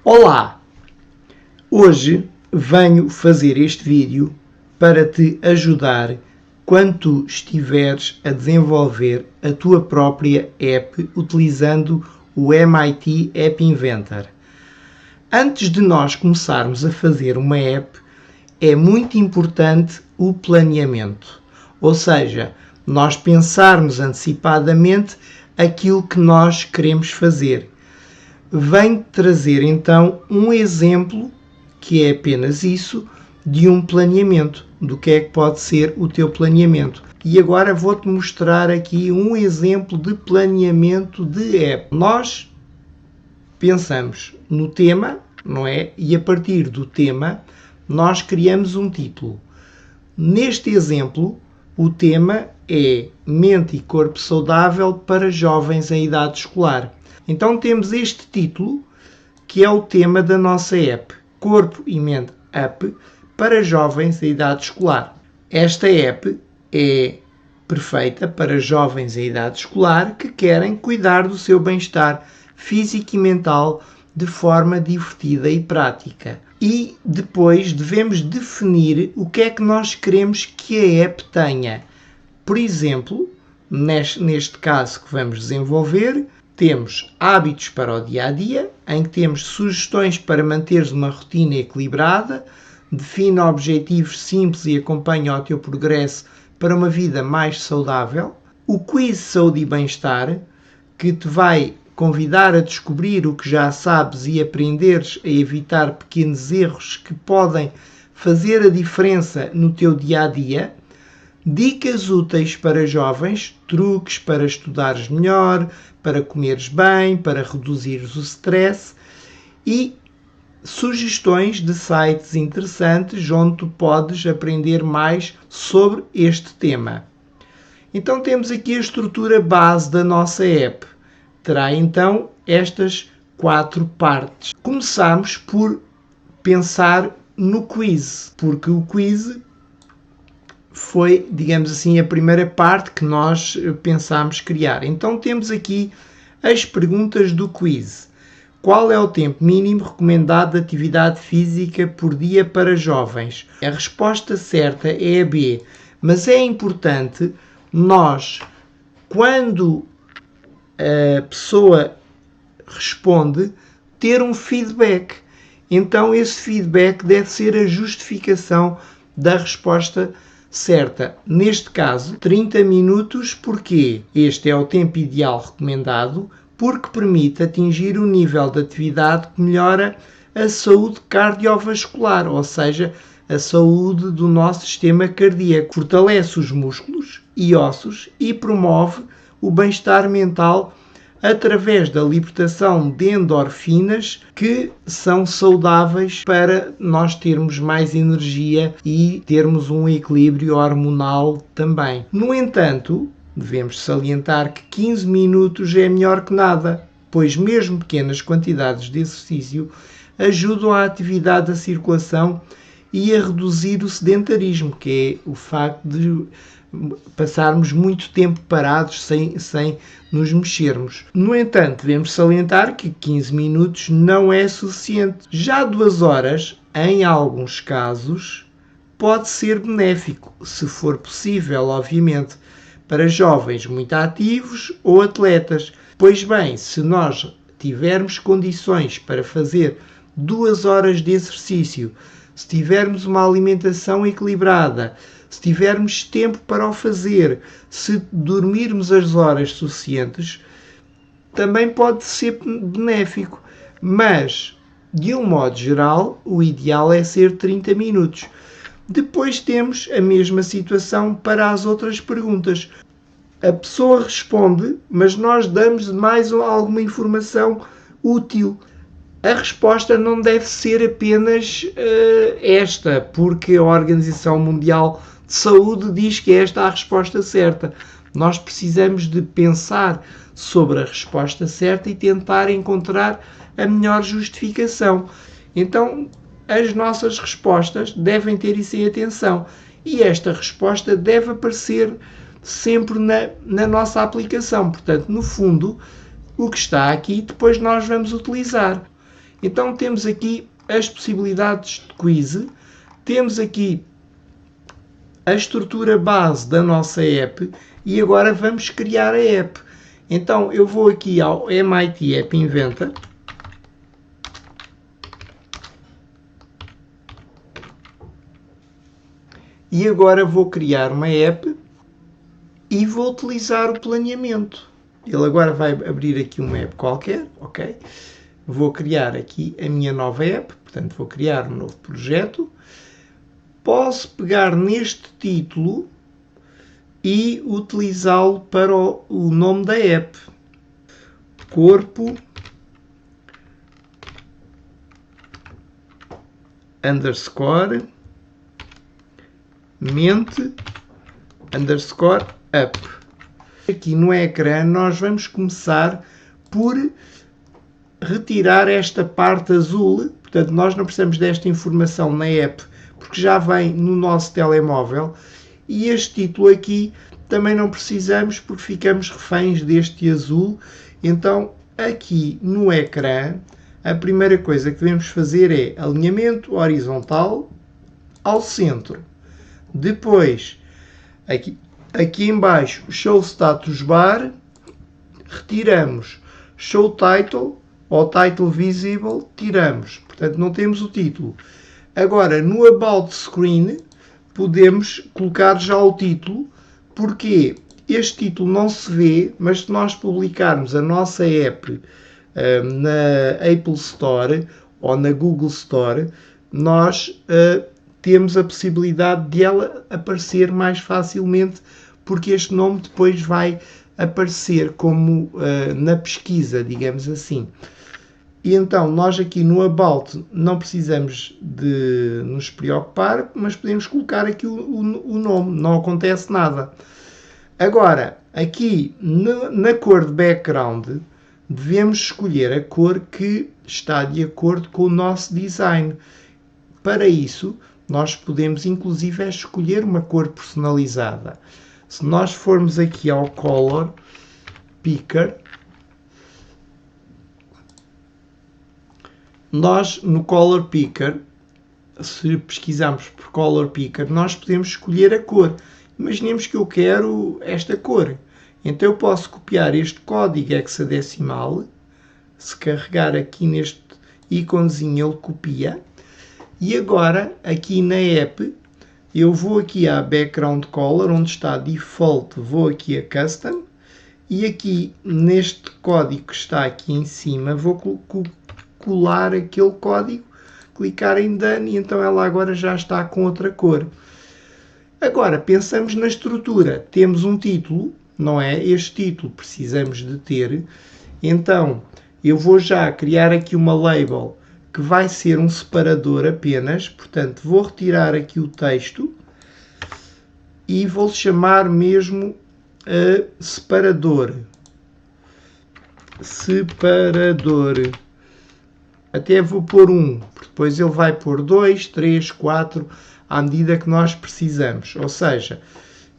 Olá! Hoje venho fazer este vídeo para te ajudar quando tu estiveres a desenvolver a tua própria app utilizando o MIT App Inventor. Antes de nós começarmos a fazer uma app, é muito importante o planeamento, ou seja, nós pensarmos antecipadamente aquilo que nós queremos fazer. Venho trazer então um exemplo, que é apenas isso, de um planeamento, do que é que pode ser o teu planeamento. E agora vou-te mostrar aqui um exemplo de planeamento de app. Nós pensamos no tema, não é? E a partir do tema nós criamos um título. Neste exemplo, o tema é Mente e Corpo Saudável para Jovens em Idade Escolar. Então temos este título, que é o tema da nossa app, Corpo e Mente Up para Jovens em Idade Escolar. Esta app é perfeita para jovens em idade escolar que querem cuidar do seu bem-estar físico e mental de forma divertida e prática. E depois devemos definir o que é que nós queremos que a app tenha. Por exemplo, neste caso que vamos desenvolver, temos hábitos para o dia-a-dia, em que temos sugestões para manteres uma rotina equilibrada, define objetivos simples e acompanha o teu progresso para uma vida mais saudável. O quiz Saúde e Bem-Estar, que te vai convidar a descobrir o que já sabes e aprenderes a evitar pequenos erros que podem fazer a diferença no teu dia-a-dia. Dicas úteis para jovens, truques para estudares melhor, para comeres bem, para reduzires o stress e sugestões de sites interessantes onde tu podes aprender mais sobre este tema. Então temos aqui a estrutura base da nossa app. Terá então estas 4 partes. Começamos por pensar no quiz, porque o quiz foi, digamos assim, a primeira parte que nós pensámos criar. Então temos aqui as perguntas do quiz. Qual é o tempo mínimo recomendado de atividade física por dia para jovens? A resposta certa é a B, mas é importante nós, quando a pessoa responde, ter um feedback. Então esse feedback deve ser a justificação da resposta certa. Neste caso, 30 minutos, porque este é o tempo ideal recomendado, porque permite atingir um nível de atividade que melhora a saúde cardiovascular, ou seja, a saúde do nosso sistema cardíaco, fortalece os músculos e ossos e promove o bem-estar mental através da libertação de endorfinas que são saudáveis para nós termos mais energia e termos um equilíbrio hormonal também. No entanto, devemos salientar que 15 minutos é melhor que nada, pois mesmo pequenas quantidades de exercício ajudam a atividade da circulação e a reduzir o sedentarismo, que é o facto de passarmos muito tempo parados sem nos mexermos. No entanto, devemos salientar que 15 minutos não é suficiente. Já 2 horas, em alguns casos, pode ser benéfico, se for possível, obviamente, para jovens muito ativos ou atletas. Pois bem, se nós tivermos condições para fazer 2 horas de exercício, se tivermos uma alimentação equilibrada, se tivermos tempo para o fazer, se dormirmos as horas suficientes, também pode ser benéfico. Mas, de um modo geral, o ideal é ser 30 minutos. Depois temos a mesma situação para as outras perguntas. A pessoa responde, mas nós damos mais alguma informação útil. A resposta não deve ser apenas esta, porque a Organização Mundial de Saúde diz que esta é a resposta certa. Nós precisamos de pensar sobre a resposta certa e tentar encontrar a melhor justificação. Então, as nossas respostas devem ter isso em atenção. E esta resposta deve aparecer sempre na nossa aplicação. Portanto, no fundo, o que está aqui depois nós vamos utilizar. Então temos aqui as possibilidades de quiz, temos aqui a estrutura base da nossa app e agora vamos criar a app. Então eu vou aqui ao MIT App Inventor e agora vou criar uma app e vou utilizar o planeamento. Ele agora vai abrir aqui uma app qualquer, ok? Vou criar aqui a minha nova app, portanto vou criar um novo projeto. Posso pegar neste título e utilizá-lo para o nome da app. Corpo underscore mente underscore up. Aqui no ecrã nós vamos começar por retirar esta parte azul, portanto nós não precisamos desta informação na app porque já vem no nosso telemóvel, e este título aqui também não precisamos porque ficamos reféns deste azul. Então aqui no ecrã a primeira coisa que devemos fazer é alinhamento horizontal ao centro. Depois aqui em baixo, Show Status Bar, retiramos Show Title ou Title Visible, tiramos. Portanto, não temos o título. Agora, no About Screen, podemos colocar já o título, porque este título não se vê, mas se nós publicarmos a nossa app na Apple Store ou na Google Store, nós temos a possibilidade de ela aparecer mais facilmente, porque este nome depois vai aparecer como na pesquisa, digamos assim. E então nós aqui no About não precisamos de nos preocupar, mas podemos colocar aqui o nome, não acontece nada. Agora, aqui na cor de background, devemos escolher a cor que está de acordo com o nosso design. Para isso, nós podemos inclusive escolher uma cor personalizada. Se nós formos aqui ao Color Picker, nós no Color Picker, se pesquisarmos por Color Picker, nós podemos escolher a cor. Imaginemos que eu quero esta cor. Então eu posso copiar este código hexadecimal, se carregar aqui neste íconezinho ele copia, e agora aqui na app eu vou aqui à Background Color, onde está Default, vou aqui a Custom, e aqui neste código que está aqui em cima vou colar aquele código, clicar em Done e então ela agora já está com outra cor. Agora pensamos na estrutura, temos um título, não é? Este título precisamos de ter, então eu vou já criar aqui uma label que vai ser um separador apenas, portanto vou retirar aqui o texto e vou chamar mesmo separador. Até vou pôr 1, depois ele vai pôr 2, 3, 4, à medida que nós precisamos. Ou seja,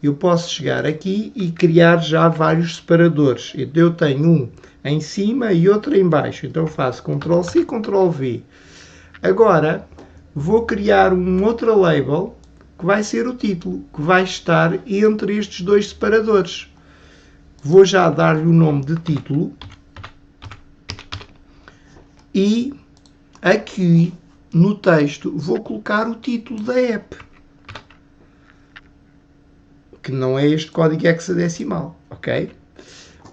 eu posso chegar aqui e criar já vários separadores. Então eu tenho um em cima e outro em baixo. Então eu faço Ctrl+C, Ctrl+V. Agora vou criar um outro label que vai ser o título, que vai estar entre estes dois separadores. Vou já dar-lhe o nome de título e aqui no texto vou colocar o título da app, que não é este código hexadecimal, ok?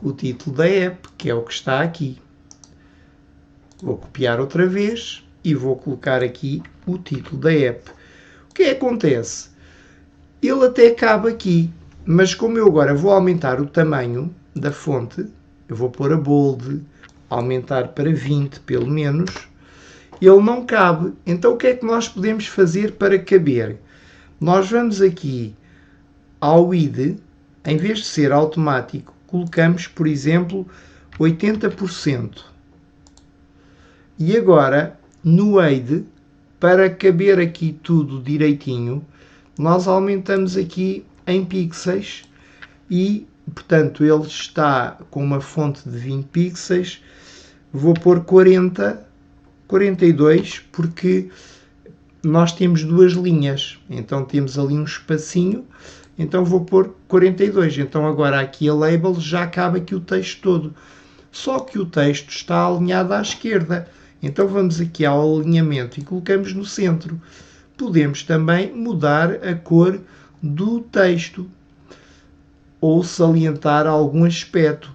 O título da app, que é o que está aqui. Vou copiar outra vez e vou colocar aqui o título da app. O que acontece? Ele até cabe aqui, mas como eu agora vou aumentar o tamanho da fonte, eu vou pôr a bold, aumentar para 20 pelo menos, ele não cabe. Então o que é que nós podemos fazer para caber? Nós vamos aqui ao ID, em vez de ser automático, colocamos, por exemplo, 80%. E agora, no aid, para caber aqui tudo direitinho, nós aumentamos aqui em pixels e, portanto, ele está com uma fonte de 20 pixels. Vou pôr 40 42 porque nós temos duas linhas, então temos ali um espacinho, então vou pôr 42. Então agora aqui a label já cabe aqui o texto todo, só que o texto está alinhado à esquerda. Então vamos aqui ao alinhamento e colocamos no centro. Podemos também mudar a cor do texto ou salientar algum aspecto.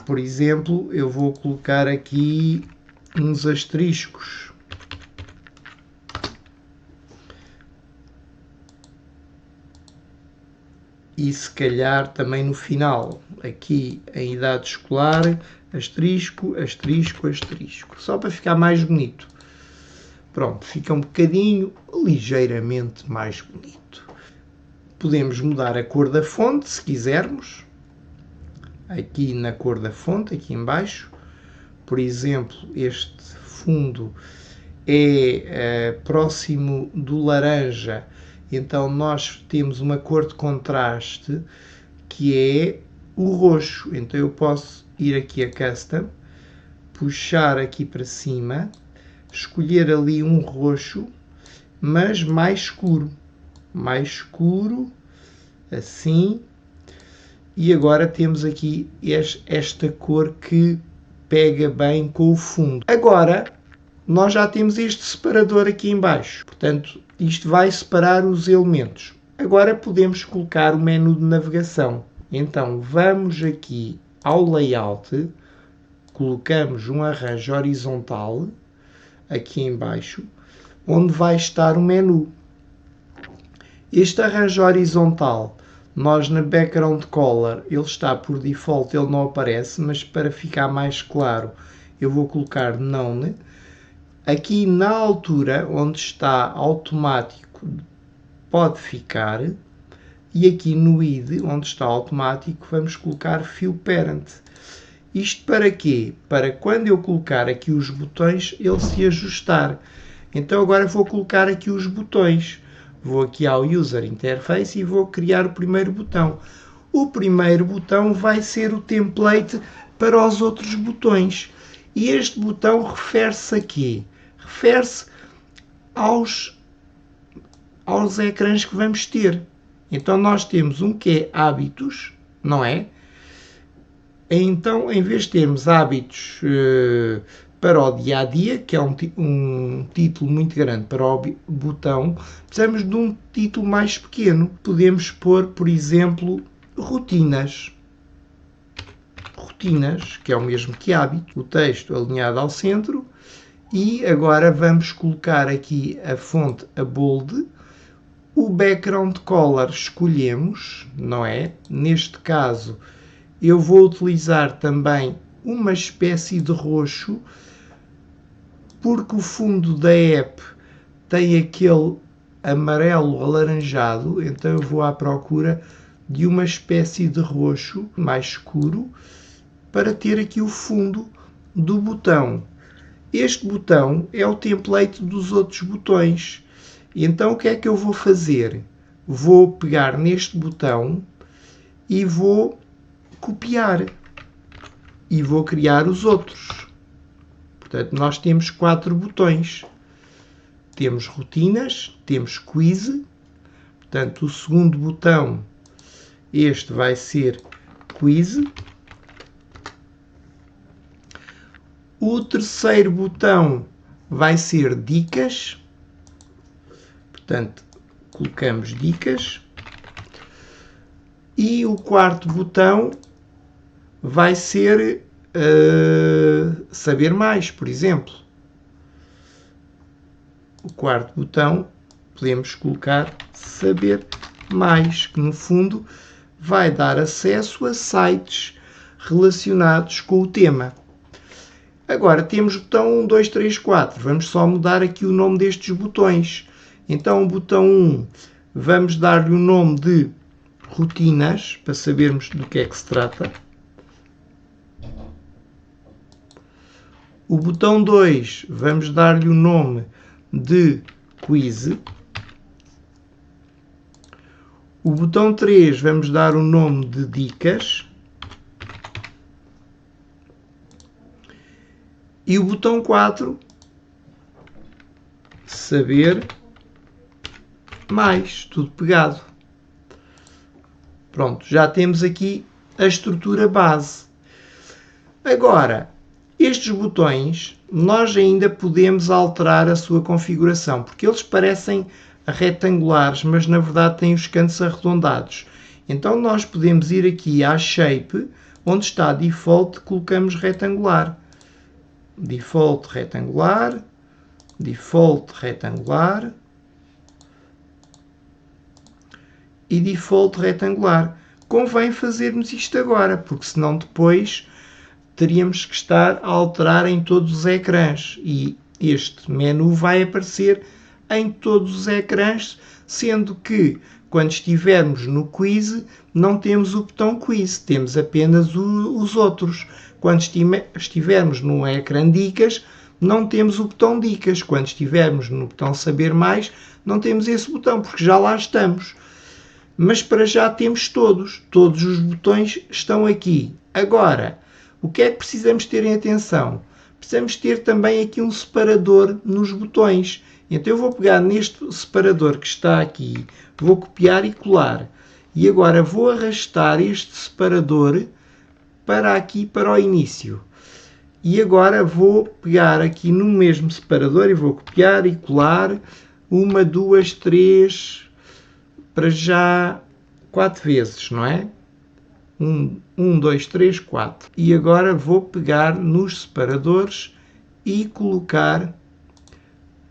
Por exemplo, eu vou colocar aqui uns asteriscos. E se calhar também no final, aqui em idade escolar, asterisco, asterisco, asterisco. Só para ficar mais bonito. Pronto, fica um bocadinho, ligeiramente mais bonito. Podemos mudar a cor da fonte, se quisermos. Aqui na cor da fonte, aqui em baixo. Por exemplo, este fundo é próximo do laranja. Então nós temos uma cor de contraste que é o roxo. Então eu posso ir aqui a Custom, puxar aqui para cima, escolher ali um roxo, mas mais escuro. Mais escuro, assim. E agora temos aqui esta cor que pega bem com o fundo. Agora, nós já temos este separador aqui em baixo. Portanto, isto vai separar os elementos. Agora podemos colocar o menu de navegação. Então, vamos aqui ao Layout, colocamos um arranjo horizontal, aqui em baixo, onde vai estar o menu. Este arranjo horizontal, nós na Background Color, ele está por default, ele não aparece, mas para ficar mais claro, eu vou colocar None. Aqui na altura, onde está automático, pode ficar. E aqui no ID, onde está automático, vamos colocar Fill Parent. Isto para quê? Para quando eu colocar aqui os botões, ele se ajustar. Então agora vou colocar aqui os botões. Vou aqui ao User Interface e vou criar o primeiro botão. O primeiro botão vai ser o template para os outros botões. E este botão refere-se a quê? Refere-se aos ecrãs que vamos ter. Então nós temos um que é hábitos, não é? Então, em vez de termos hábitos para o dia-a-dia, que é um título muito grande para o botão, precisamos de um título mais pequeno. Podemos pôr, por exemplo, rotinas. Rotinas, que é o mesmo que hábito. O texto alinhado ao centro. E agora vamos colocar aqui a fonte a bold. O background color escolhemos, não é? Neste caso, eu vou utilizar também uma espécie de roxo, porque o fundo da app tem aquele amarelo alaranjado, então eu vou à procura de uma espécie de roxo mais escuro para ter aqui o fundo do botão. Este botão é o template dos outros botões. Então o que é que eu vou fazer? Vou pegar neste botão e vou copiar e vou criar os outros. Portanto, nós temos 4 botões. Temos rotinas, temos quiz. Portanto, o segundo botão, este vai ser quiz. O terceiro botão vai ser dicas. Portanto, colocamos dicas. E o quarto botão vai ser saber mais, por exemplo. O quarto botão podemos colocar saber mais, que no fundo vai dar acesso a sites relacionados com o tema. Agora temos o botão 1, 2, 3, 4. Vamos só mudar aqui o nome destes botões. Então o botão 1, vamos dar-lhe o nome de rotinas, para sabermos do que é que se trata. O botão 2, vamos dar-lhe o nome de quiz. O botão 3, vamos dar o nome de dicas. E o botão 4, saber mais, tudo pegado. Pronto, já temos aqui a estrutura base. Agora, estes botões, nós ainda podemos alterar a sua configuração, porque eles parecem retangulares, mas na verdade têm os cantos arredondados. Então nós podemos ir aqui à Shape, onde está Default, colocamos retangular. Default retangular, Default retangular e Default retangular. Convém fazermos isto agora, porque senão depois teríamos que estar a alterar em todos os ecrãs e este menu vai aparecer em todos os ecrãs, sendo que quando estivermos no Quiz não temos o botão Quiz, temos apenas os outros. Quando estivermos no ecrã Dicas não temos o botão Dicas, quando estivermos no botão Saber Mais não temos esse botão, porque já lá estamos. Mas para já temos todos os botões estão aqui. Agora, o que é que precisamos ter em atenção? Precisamos ter também aqui um separador nos botões. Então eu vou pegar neste separador que está aqui, vou copiar e colar. E agora vou arrastar este separador para aqui, para o início. E agora vou pegar aqui no mesmo separador e vou copiar e colar 1, 2, 3, para já 4 vezes, não é? 1, 2, 3, 4. E agora vou pegar nos separadores e colocar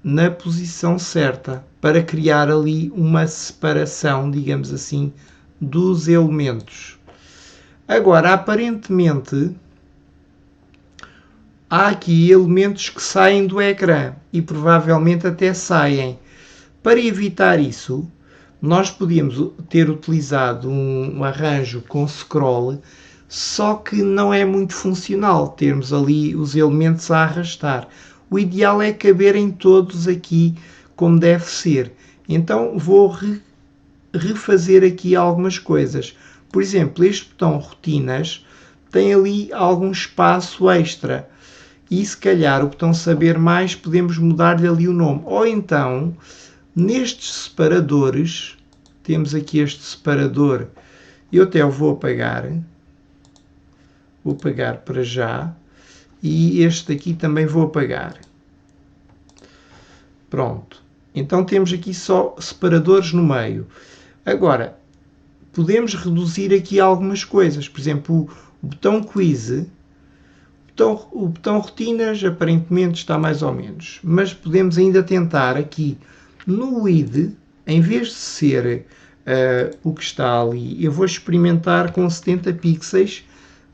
na posição certa para criar ali uma separação, digamos assim, dos elementos. Agora, aparentemente, há aqui elementos que saem do ecrã e provavelmente até saem. Para evitar isso, nós podíamos ter utilizado um arranjo com scroll, só que não é muito funcional termos ali os elementos a arrastar. O ideal é caberem todos aqui como deve ser. Então vou refazer aqui algumas coisas. Por exemplo, este botão Rotinas tem ali algum espaço extra. E se calhar o botão Saber Mais podemos mudar-lhe ali o nome. Ou então, nestes separadores, temos aqui este separador, eu até o vou apagar para já, e este aqui também vou apagar. Pronto, então temos aqui só separadores no meio. Agora, podemos reduzir aqui algumas coisas, por exemplo, o botão Quiz, o botão Rotinas aparentemente está mais ou menos, mas podemos ainda tentar aqui no Width, em vez de ser o que está ali, eu vou experimentar com 70 pixels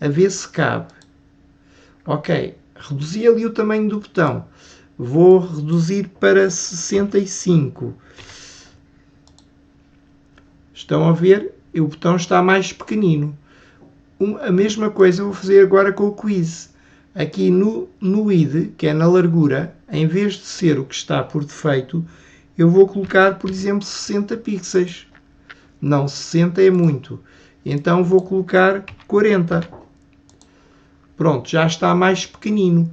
a ver se cabe. Ok, reduzi ali o tamanho do botão. Vou reduzir para 65. Estão a ver? O botão está mais pequenino. A mesma coisa vou fazer agora com o Quiz. Aqui no Width, que é na largura, em vez de ser o que está por defeito, eu vou colocar, por exemplo, 60 pixels. Não, 60 é muito. Então vou colocar 40. Pronto, já está mais pequenino.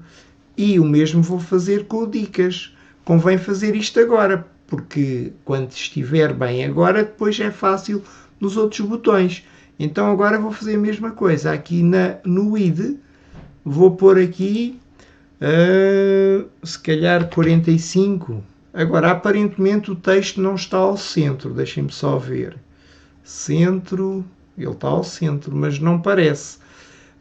E o mesmo vou fazer com o Dicas. Convém fazer isto agora, porque quando estiver bem agora, depois é fácil nos outros botões. Então agora vou fazer a mesma coisa. Aqui no Width, vou pôr aqui, se calhar 45. Agora, aparentemente, o texto não está ao centro. Deixem-me só ver. Centro, ele está ao centro, mas não parece.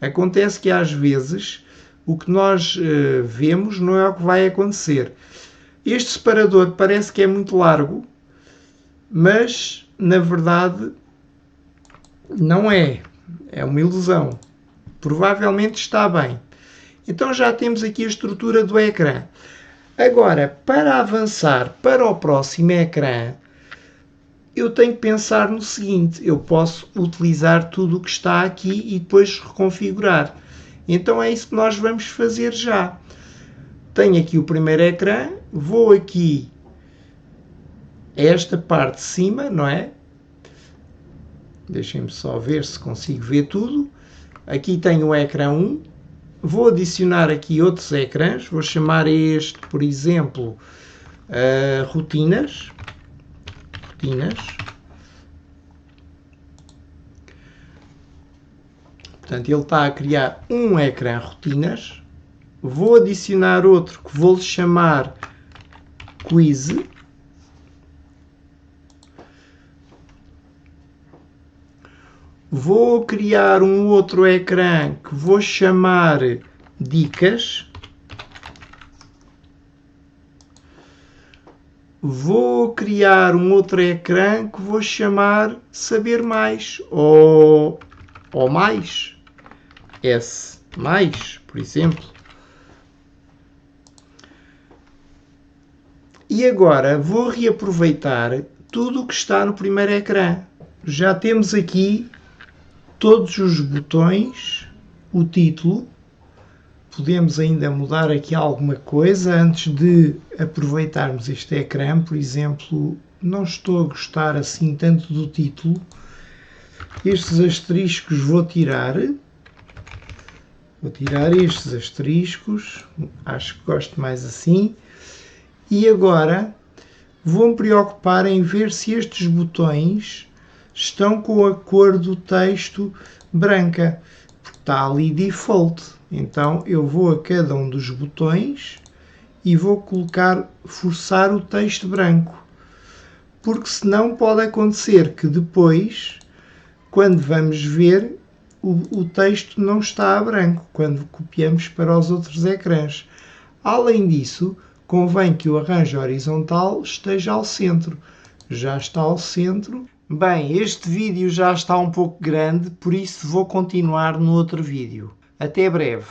Acontece que às vezes o que nós vemos não é o que vai acontecer. Este separador parece que é muito largo, mas na verdade não é. É uma ilusão. Provavelmente está bem. Então já temos aqui a estrutura do ecrã. Agora, para avançar para o próximo ecrã, eu tenho que pensar no seguinte: eu posso utilizar tudo o que está aqui e depois reconfigurar. Então é isso que nós vamos fazer já. Tenho aqui o primeiro ecrã, vou aqui a esta parte de cima, não é? Deixem-me só ver se consigo ver tudo. Aqui tenho o ecrã 1. Vou adicionar aqui outros ecrãs. Vou chamar este, por exemplo, rotinas. Portanto, ele está a criar um ecrã rotinas. Vou adicionar outro que vou-lhe chamar quiz. Vou criar um outro ecrã que vou chamar dicas. Vou criar um outro ecrã que vou chamar saber mais ou mais. S mais, por exemplo. E agora vou reaproveitar tudo o que está no primeiro ecrã. Já temos aqui todos os botões, o título. Podemos ainda mudar aqui alguma coisa antes de aproveitarmos este ecrã. Por exemplo, não estou a gostar assim tanto do título. Estes asteriscos vou tirar. Vou tirar estes asteriscos. Acho que gosto mais assim. E agora vou-me preocupar em ver se estes botões estão com a cor do texto branca, porque está ali default. Então eu vou a cada um dos botões e vou forçar o texto branco, porque senão pode acontecer que depois, quando vamos ver, o texto não está a branco, quando copiamos para os outros ecrãs. Além disso, convém que o arranjo horizontal esteja ao centro. Já está ao centro. Bem, este vídeo já está um pouco grande, por isso vou continuar no outro vídeo. Até breve!